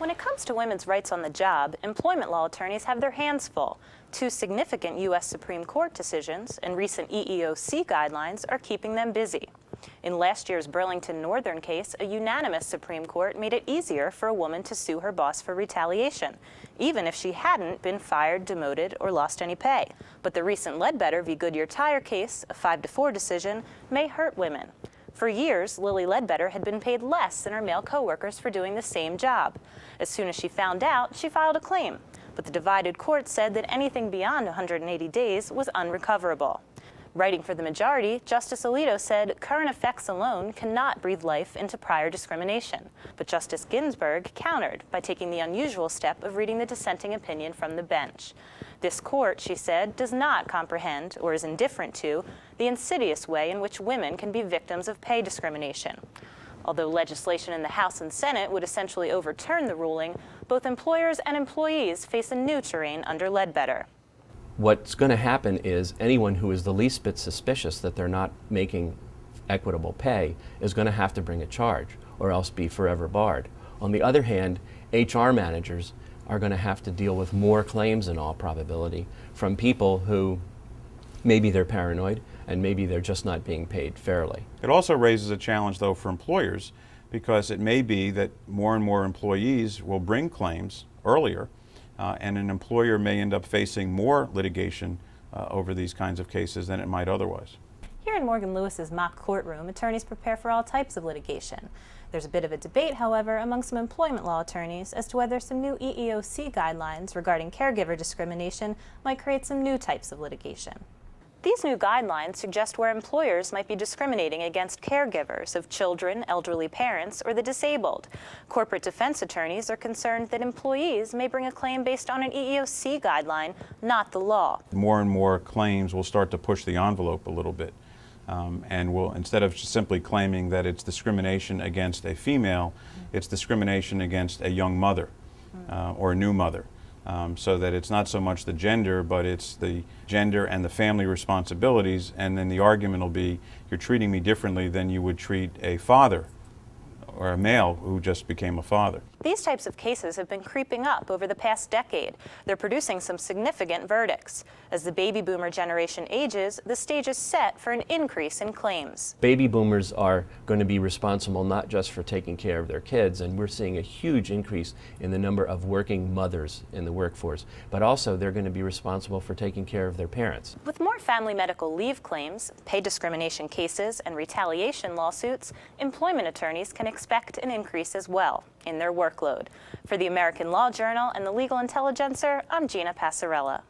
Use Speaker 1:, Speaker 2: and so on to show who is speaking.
Speaker 1: When it comes to women's rights on the job, employment law attorneys have their hands full. Two significant U.S. Supreme Court decisions and recent EEOC guidelines are keeping them busy. In last year's Burlington Northern case, a unanimous Supreme Court made it easier for a woman to sue her boss for retaliation, even if she hadn't been fired, demoted, or lost any pay. But the recent Ledbetter v. Goodyear Tire case, a 5-4 decision, may hurt women. For years, Lily Ledbetter had been paid less than her male coworkers for doing the same job. As soon as she found out, she filed a claim. But the divided court said that anything beyond 180 days was unrecoverable. Writing for the majority, Justice Alito said current effects alone cannot breathe life into prior discrimination. But Justice Ginsburg countered by taking the unusual step of reading the dissenting opinion from the bench. This court, she said, does not comprehend or is indifferent to the insidious way in which women can be victims of pay discrimination. Although legislation in the House and Senate would essentially overturn the ruling, both employers and employees face a new terrain under Ledbetter.
Speaker 2: What's going to happen is anyone who is the least bit suspicious that they're not making equitable pay is going to have to bring a charge or else be forever barred. On the other hand, HR managers are going to have to deal with more claims in all probability from people who maybe they're paranoid and maybe they're just not being paid fairly.
Speaker 3: It also raises a challenge, though, for employers, because it may be that more and more employees will bring claims earlier, and an employer may end up facing more litigation over these kinds of cases than it might otherwise.
Speaker 1: Here in Morgan Lewis's mock courtroom, attorneys prepare for all types of litigation. There's a bit of a debate, however, among some employment law attorneys as to whether some new EEOC guidelines regarding caregiver discrimination might create some new types of litigation. These new guidelines suggest where employers might be discriminating against caregivers of children, elderly parents, or the disabled. Corporate defense attorneys are concerned that employees may bring a claim based on an EEOC guideline, not the law.
Speaker 3: More and more claims will start to push the envelope a little bit, and will, instead of just simply claiming that it's discrimination against a female, it's discrimination against a young mother or a new mother. So that it's not so much the gender, but it's the gender and the family responsibilities, and then the argument will be, you're treating me differently than you would treat a father or a male who just became a father.
Speaker 1: These types of cases have been creeping up over the past decade. They're producing some significant verdicts. As the baby boomer generation ages, the stage is set for an increase in claims.
Speaker 2: Baby boomers are going to be responsible not just for taking care of their kids, and we're seeing a huge increase in the number of working mothers in the workforce, but also they're going to be responsible for taking care of their parents.
Speaker 1: With more family medical leave claims, pay discrimination cases, and retaliation lawsuits, employment attorneys can expect an increase as well in their workload. For the American Law Journal and the Legal Intelligencer, I'm Gina Passarella.